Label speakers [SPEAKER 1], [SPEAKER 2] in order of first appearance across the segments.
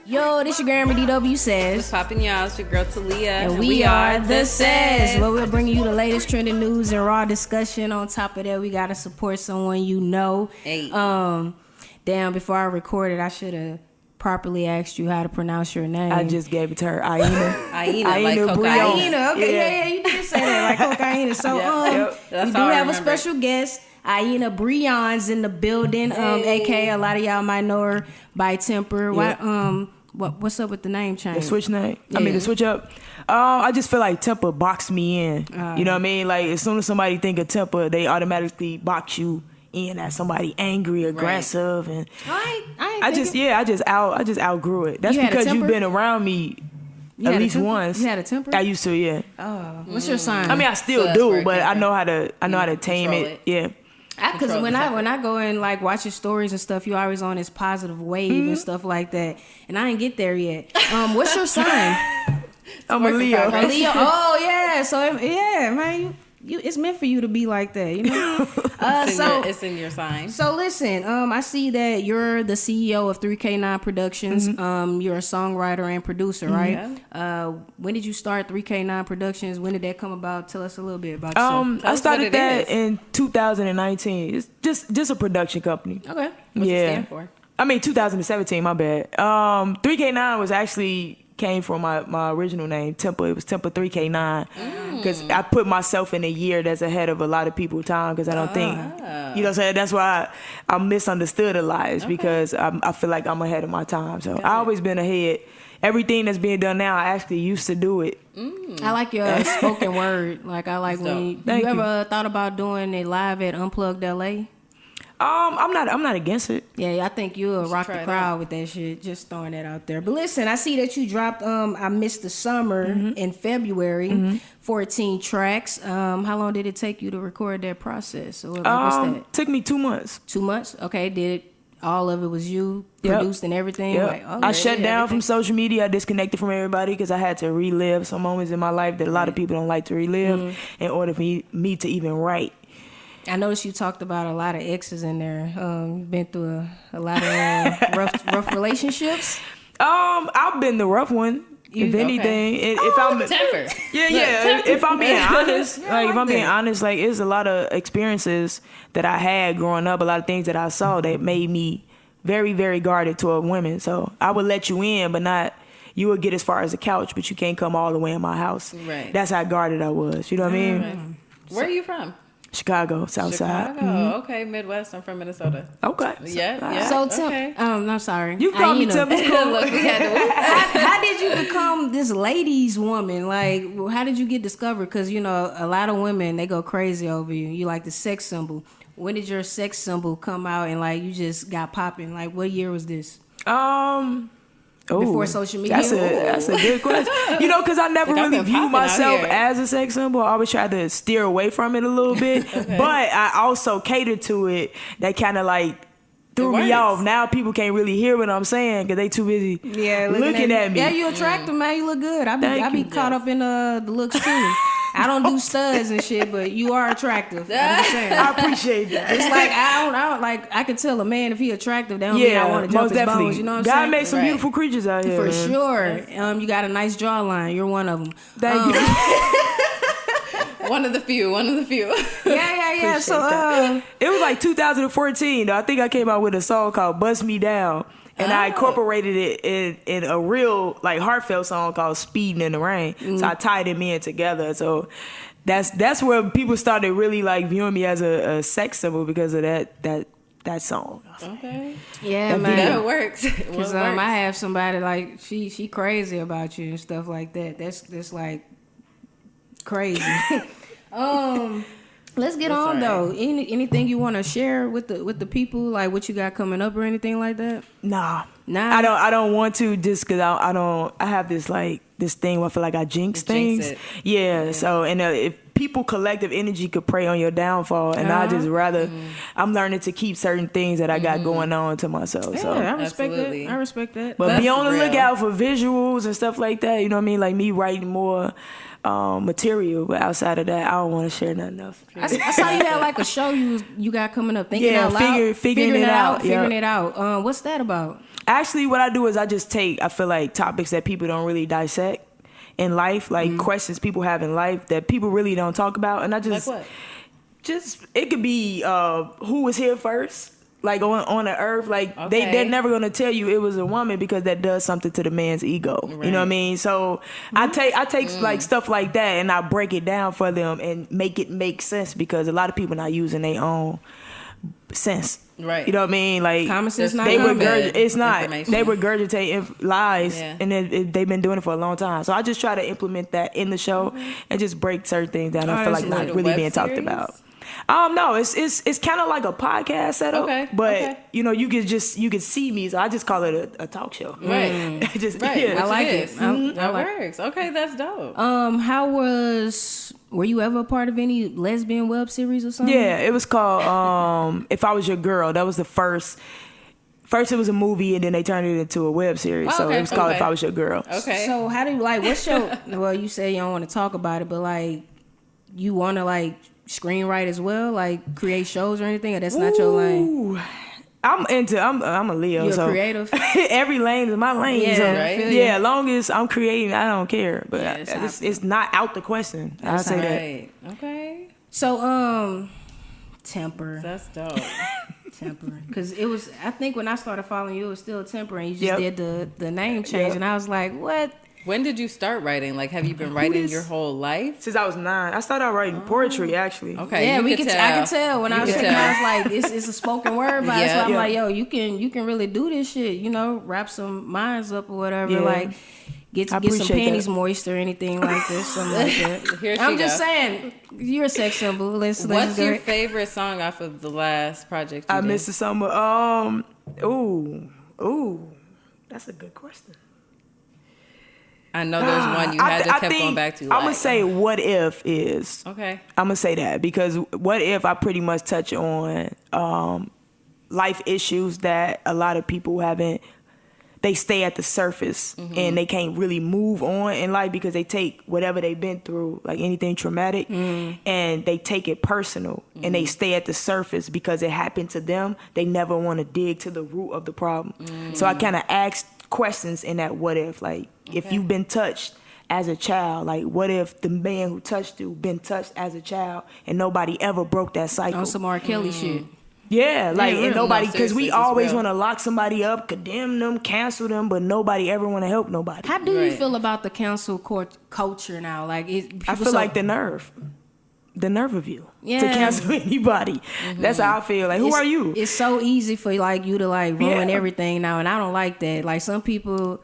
[SPEAKER 1] Yo, this your Grandma DW Says.
[SPEAKER 2] What's poppin', y'all? It's your girl Talia.
[SPEAKER 1] And we are The Says, where we're bringing you the latest trending news and raw discussion. On top of that, we got to support someone you know.
[SPEAKER 2] Hey.
[SPEAKER 1] Damn, before I recorded, I should have properly asked you how to pronounce your name.
[SPEAKER 3] I just gave it to her. Aina.
[SPEAKER 2] Aina, like
[SPEAKER 3] Brei'Yon.
[SPEAKER 2] cocaine.
[SPEAKER 1] Aina, okay, yeah, you did say that, like cocaine. So, we do have a special guest. Aina Brei'Yon's in the building, aka a lot of y'all might know her by Temper.
[SPEAKER 3] Yep.
[SPEAKER 1] What's up with the name change?
[SPEAKER 3] The switch name.
[SPEAKER 1] Yeah.
[SPEAKER 3] I mean, the switch up. I just feel like Temper boxed me in. You know what I mean? Like, as soon as somebody think of Temper, they automatically box you in as somebody angry, aggressive, and I just outgrew it. That's because you've been around me at least once.
[SPEAKER 1] You had a temper?
[SPEAKER 3] I used to, yeah.
[SPEAKER 1] Oh, what's your sign?
[SPEAKER 3] I mean, I still do, but I know how to tame it. Yeah.
[SPEAKER 1] Because when I go and like watch your stories and stuff, you always on this positive wave and stuff like that, and I ain't get there yet. What's your sign?
[SPEAKER 3] I'm a Leo.
[SPEAKER 1] A Leo. Oh yeah. So yeah, man, you it's meant for you to be like that, you know.
[SPEAKER 2] It's in your sign.
[SPEAKER 1] So listen, I see that you're the CEO of 3K9 Productions. You're a songwriter and producer, right?
[SPEAKER 2] Yeah.
[SPEAKER 1] When did you start 3K9 Productions? When did that come about? Tell us a little bit about yourself.
[SPEAKER 3] I started that in 2019. It's just a production company.
[SPEAKER 1] Okay.
[SPEAKER 2] What's it stand for?
[SPEAKER 3] I mean 2017. My bad. 3K9 was actually came from my original name, Temper. It was Temper 3K9 because I put myself in a year that's ahead of a lot of people's time because I don't think, you know what I'm saying? That's why I'm misunderstood a lot is because I feel like I'm ahead of my time. So I always been ahead. Everything that's being done now, I actually used to do it.
[SPEAKER 1] I like your spoken word. Like I like when you ever thought about doing it live at Unplugged LA?
[SPEAKER 3] I'm not against it.
[SPEAKER 1] Yeah, I think you'll rock the crowd with that shit. Just throwing that out there. But listen, I see that you dropped I Missed the Summer in February, 14 tracks. How long did it take you to record that process? Or what's that?
[SPEAKER 3] Took me 2 months.
[SPEAKER 1] 2 months? Okay, all of it was you produced and everything?
[SPEAKER 3] Yep.
[SPEAKER 1] Like,
[SPEAKER 3] I shut down from social media. I disconnected from everybody because I had to relive some moments in my life that a lot of people don't like to relive in order for me to even write.
[SPEAKER 1] I noticed you talked about a lot of exes in there. You've been through a lot of rough relationships.
[SPEAKER 3] I've been the rough one. If anything, if I'm
[SPEAKER 2] Temper.
[SPEAKER 3] Temper. If I'm being honest, being honest, like it's a lot of experiences that I had growing up, a lot of things that I saw that made me very, very guarded toward women. So I would let you in, but not. You would get as far as the couch, but you can't come all the way in my house.
[SPEAKER 2] Right.
[SPEAKER 3] That's how guarded I was. You know what I mean?
[SPEAKER 2] Right. Where are you from?
[SPEAKER 3] Chicago, South Side.
[SPEAKER 2] Okay, Midwest. I'm from Minnesota.
[SPEAKER 3] Okay.
[SPEAKER 2] Yeah.
[SPEAKER 1] So, I'm sorry.
[SPEAKER 3] You call me Temper's cool.
[SPEAKER 2] Look, we had to
[SPEAKER 1] How did you become this ladies woman? Like, how did you get discovered? Because, you know, a lot of women, they go crazy over you. You like the sex symbol. When did your sex symbol come out and, like, you just got popping? Like, what year was this? Before social media?
[SPEAKER 3] That's a good question. You know, because I never really viewed myself as a sex symbol. I always tried to steer away from it a little bit. But I also catered to it. That kind of like threw me off. Now people can't really hear what I'm saying because they too busy looking at me.
[SPEAKER 1] Yeah, you attractive, man. You look good. I be caught up in the looks too. I don't do studs and shit, but you are attractive. I'm just saying.
[SPEAKER 3] I appreciate that.
[SPEAKER 1] It's like I don't like I can tell a man if he attractive. That don't mean I want to jump his bones. You know what I'm saying?
[SPEAKER 3] God made some beautiful creatures out here.
[SPEAKER 1] For sure. You got a nice jawline. You're one of them.
[SPEAKER 3] Thank you.
[SPEAKER 2] One of the few.
[SPEAKER 1] Yeah. So
[SPEAKER 3] it was like 2014. Though. I think I came out with a song called "Bust Me Down." And I incorporated it in a real like heartfelt song called "Speeding in the Rain." So I tied them in together. So that's where people started really like viewing me as a sex symbol because of that song.
[SPEAKER 2] Okay.
[SPEAKER 1] Yeah, man.
[SPEAKER 2] That works.
[SPEAKER 1] Because I have somebody like she crazy about you and stuff like that. That's like crazy. Let's get on though. Anything you want to share with the people, like what you got coming up or anything like that?
[SPEAKER 3] Nah. I don't want to just because I have this like this thing where I feel like I jinx things.
[SPEAKER 2] It.
[SPEAKER 3] Yeah. So and if people collective energy could prey on your downfall, and I just rather I'm learning to keep certain things that I got going on to myself. So
[SPEAKER 1] Yeah, I respect
[SPEAKER 2] Absolutely.
[SPEAKER 1] that. I respect that.
[SPEAKER 3] but
[SPEAKER 2] That's
[SPEAKER 3] be on the
[SPEAKER 2] real.
[SPEAKER 3] lookout for visuals and stuff like that. You know what I mean? Like me writing more material, but outside of that, I don't want to share nothing else.
[SPEAKER 1] I saw you had like a show you got coming up. Thinking
[SPEAKER 3] Yeah,
[SPEAKER 1] out loud,
[SPEAKER 3] figuring it out.
[SPEAKER 1] figuring
[SPEAKER 3] Yeah.
[SPEAKER 1] it out. What's that about?
[SPEAKER 3] Actually, what I do is I feel like topics that people don't really dissect in life, like questions people have in life that people really don't talk about, and I just
[SPEAKER 2] Like what?
[SPEAKER 3] just it could be who was here first, like on the earth, like
[SPEAKER 2] Okay.
[SPEAKER 3] they're never gonna tell you it was a woman because that does something to the man's ego. You know what I
[SPEAKER 2] Right.
[SPEAKER 3] mean? So I take like stuff like that and I break it down for them and make it make sense, because a lot of people not using their own sense.
[SPEAKER 2] Right.
[SPEAKER 3] You know what I mean? Like
[SPEAKER 1] Common sense not
[SPEAKER 3] they
[SPEAKER 1] coming.
[SPEAKER 3] it's not.
[SPEAKER 2] Information.
[SPEAKER 3] They regurgitate lies,
[SPEAKER 2] Yeah.
[SPEAKER 3] and they've been doing it for a long time. So I just try to implement that in the show and just break certain things down. I
[SPEAKER 1] Oh,
[SPEAKER 3] feel
[SPEAKER 1] that's
[SPEAKER 3] like not
[SPEAKER 2] like a
[SPEAKER 3] really
[SPEAKER 2] web
[SPEAKER 3] being talked
[SPEAKER 2] series?
[SPEAKER 3] about. No, it's kind of like a podcast setup,
[SPEAKER 2] Okay,
[SPEAKER 3] but
[SPEAKER 2] okay.
[SPEAKER 3] you know, you could see me, so I just call it a talk show.
[SPEAKER 2] Right.
[SPEAKER 3] Just
[SPEAKER 2] Right.
[SPEAKER 3] yeah.
[SPEAKER 1] I like it.
[SPEAKER 2] is.
[SPEAKER 1] I
[SPEAKER 2] That
[SPEAKER 1] like-
[SPEAKER 2] works. Okay, that's dope.
[SPEAKER 1] Were you ever a part of any lesbian web series or something?
[SPEAKER 3] Yeah, it was called If I Was Your Girl. That was the first. First it was a movie, and then they turned it into a web series.
[SPEAKER 2] Oh,
[SPEAKER 3] So
[SPEAKER 2] okay,
[SPEAKER 3] it was called
[SPEAKER 2] okay.
[SPEAKER 3] If I Was Your Girl.
[SPEAKER 2] Okay.
[SPEAKER 1] So how do you like? What's your? Well, you say you don't want to talk about it, but like, you want to like screenwrite as well, like create shows or anything, or that's not your lane?
[SPEAKER 3] Ooh. I'm a Leo,
[SPEAKER 1] You're
[SPEAKER 3] so
[SPEAKER 1] creative.
[SPEAKER 3] every lane is my lane.
[SPEAKER 1] Yeah,
[SPEAKER 3] so
[SPEAKER 2] right.
[SPEAKER 1] feel you.
[SPEAKER 3] yeah, as long as I'm creating, I don't care. But
[SPEAKER 1] Yeah, it's
[SPEAKER 3] it's not out the question. I
[SPEAKER 1] That's
[SPEAKER 3] say that.
[SPEAKER 2] Right. Okay.
[SPEAKER 1] So temper,
[SPEAKER 2] That's dope.
[SPEAKER 1] temper, because it was. I think when I started following you, it was still temper, and you just
[SPEAKER 3] Yep.
[SPEAKER 1] did the name change,
[SPEAKER 3] Yep.
[SPEAKER 1] and I was like, what?
[SPEAKER 2] When did you start writing? Like, have you been writing
[SPEAKER 3] this?
[SPEAKER 2] your whole life?
[SPEAKER 3] Since I was 9, I started out writing poetry actually.
[SPEAKER 2] Okay.
[SPEAKER 1] Yeah,
[SPEAKER 2] you
[SPEAKER 1] we
[SPEAKER 2] could
[SPEAKER 1] could.
[SPEAKER 2] tell.
[SPEAKER 1] I could tell when I was
[SPEAKER 2] could
[SPEAKER 1] checking. I
[SPEAKER 2] tell.
[SPEAKER 1] was like, it's a spoken word vibe.
[SPEAKER 2] Yeah.
[SPEAKER 1] So I'm
[SPEAKER 3] Yeah.
[SPEAKER 1] like, yo, you can really do this shit. You know, wrap some minds up or whatever.
[SPEAKER 3] Yeah.
[SPEAKER 1] Like, get
[SPEAKER 3] I
[SPEAKER 1] some
[SPEAKER 3] appreciate
[SPEAKER 1] panties
[SPEAKER 3] that.
[SPEAKER 1] moist or anything like this. Something like that.
[SPEAKER 2] Here she
[SPEAKER 1] I'm just
[SPEAKER 2] go.
[SPEAKER 1] saying, you're a sex symbol. Let's
[SPEAKER 2] What's
[SPEAKER 1] go.
[SPEAKER 2] your favorite song off of the last project you
[SPEAKER 3] I
[SPEAKER 2] did?
[SPEAKER 3] missed the summer. Ooh, that's a good question.
[SPEAKER 2] I know there's one you had to kept going back to.
[SPEAKER 3] I'm gonna
[SPEAKER 2] like-
[SPEAKER 3] say What If is.
[SPEAKER 2] Okay.
[SPEAKER 3] I'm gonna say that because What If I pretty much touch on life issues that a lot of people haven't. They stay at the surface and they can't really move on in life because they take whatever they've been through, like anything traumatic, and they take it personal and they stay at the surface because it happened to them. They never want to dig to the root of the problem. So I kind of ask questions in that what if, like if
[SPEAKER 2] Okay.
[SPEAKER 3] you've been touched as a child, like what if the man who touched you been touched as a child and nobody ever broke that cycle?
[SPEAKER 1] On some R. Kelly shit.
[SPEAKER 3] Yeah, like
[SPEAKER 1] real.
[SPEAKER 3] and nobody,
[SPEAKER 2] No,
[SPEAKER 3] because
[SPEAKER 2] seriously,
[SPEAKER 3] we
[SPEAKER 2] it's
[SPEAKER 3] always
[SPEAKER 2] real.
[SPEAKER 3] want to lock somebody up, condemn them, cancel them, but nobody ever want to help nobody.
[SPEAKER 1] How do you
[SPEAKER 2] Right.
[SPEAKER 1] feel about the cancel culture now? Like,
[SPEAKER 3] I feel like the nerve of you
[SPEAKER 1] Yeah.
[SPEAKER 3] to cancel anybody. That's how I feel. Like, who are you?
[SPEAKER 1] It's so easy for like you to like ruin
[SPEAKER 3] Yeah.
[SPEAKER 1] everything now, and I don't like that. Like some people.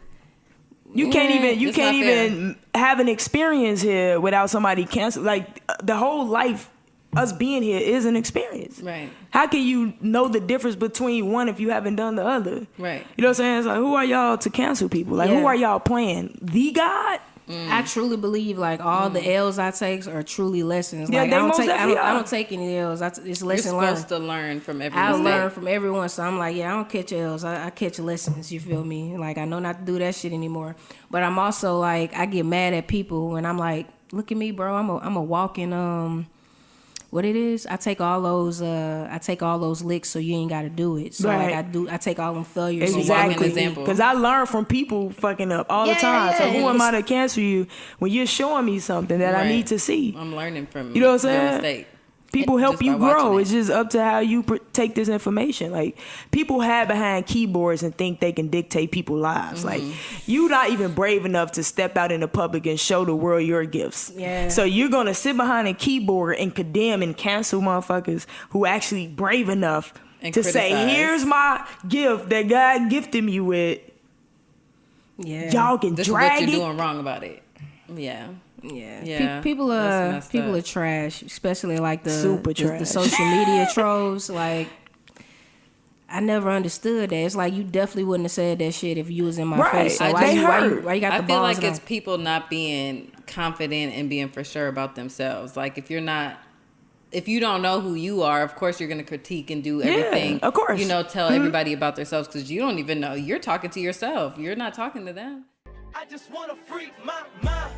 [SPEAKER 3] You can't
[SPEAKER 2] it's not
[SPEAKER 3] even have an experience here without somebody cancel. Like the whole life, us being here is an experience.
[SPEAKER 2] Right.
[SPEAKER 3] How can you know the difference between one if you haven't done the other?
[SPEAKER 2] Right.
[SPEAKER 3] You know what I'm saying? It's like, who are y'all to cancel people? Like,
[SPEAKER 1] Yeah.
[SPEAKER 3] who are y'all playing? The God?
[SPEAKER 1] I truly believe like all the L's I take are truly lessons.
[SPEAKER 3] Yeah,
[SPEAKER 1] Like
[SPEAKER 3] they
[SPEAKER 1] I don't
[SPEAKER 3] most
[SPEAKER 1] take
[SPEAKER 3] definitely
[SPEAKER 1] I
[SPEAKER 3] are.
[SPEAKER 1] don't take any L's. It's
[SPEAKER 2] You're
[SPEAKER 1] lesson learned.
[SPEAKER 2] supposed to learn from every
[SPEAKER 1] I
[SPEAKER 2] mistake.
[SPEAKER 1] learn from everyone, so I'm like, yeah, I don't catch L's. I catch lessons. You feel me? Like I know not to do that shit anymore. But I'm also like, I get mad at people when I'm like, look at me, bro. I'm a walking what it is. I take all those licks, so you ain't got to do it. So
[SPEAKER 3] Right.
[SPEAKER 1] like I take all them failures.
[SPEAKER 2] walking
[SPEAKER 3] Exactly.
[SPEAKER 2] example.
[SPEAKER 3] Because I learn from people fucking up all the
[SPEAKER 1] Yeah,
[SPEAKER 3] time. So
[SPEAKER 1] yeah.
[SPEAKER 3] who am I to cancel you when you're showing me something that I
[SPEAKER 2] Right.
[SPEAKER 3] need to see?
[SPEAKER 2] I'm learning from
[SPEAKER 3] You know what I'm
[SPEAKER 2] your
[SPEAKER 3] saying?
[SPEAKER 2] mistake.
[SPEAKER 3] People help
[SPEAKER 2] Just
[SPEAKER 3] you
[SPEAKER 2] by watching
[SPEAKER 3] grow.
[SPEAKER 2] it.
[SPEAKER 3] It's just up to how you take this information. Like people hide behind keyboards and think they can dictate people's lives. Like you not even brave enough to step out in the public and show the world your gifts.
[SPEAKER 1] Yeah.
[SPEAKER 3] So you're gonna sit behind a keyboard and condemn and cancel motherfuckers who actually brave enough
[SPEAKER 2] And
[SPEAKER 3] to say,
[SPEAKER 2] criticize.
[SPEAKER 3] "Here's my gift that God gifted me with.
[SPEAKER 1] Yeah.
[SPEAKER 3] Y'all can
[SPEAKER 2] This is
[SPEAKER 3] drag
[SPEAKER 2] what you're
[SPEAKER 3] it."
[SPEAKER 2] doing wrong about it. Yeah.
[SPEAKER 1] Yeah,
[SPEAKER 2] Yeah,
[SPEAKER 1] people
[SPEAKER 2] that's messed
[SPEAKER 1] are
[SPEAKER 2] up.
[SPEAKER 1] trash, especially like the
[SPEAKER 3] Super
[SPEAKER 1] the
[SPEAKER 3] trash.
[SPEAKER 1] social media trolls. Like, I never understood that. It's like you definitely wouldn't have said that shit if you was in my
[SPEAKER 3] Right.
[SPEAKER 1] face. So
[SPEAKER 3] They
[SPEAKER 1] why
[SPEAKER 3] hurt.
[SPEAKER 1] you got the
[SPEAKER 2] I feel
[SPEAKER 1] balls
[SPEAKER 2] like
[SPEAKER 1] on?
[SPEAKER 2] it's people not being confident and being for sure about themselves. Like if you don't know who you are, of course you're going to critique and do everything.
[SPEAKER 3] of course.
[SPEAKER 2] Tell everybody about themselves because you don't even know. You're talking to yourself. You're not talking to them.
[SPEAKER 4] I just want to free my mind.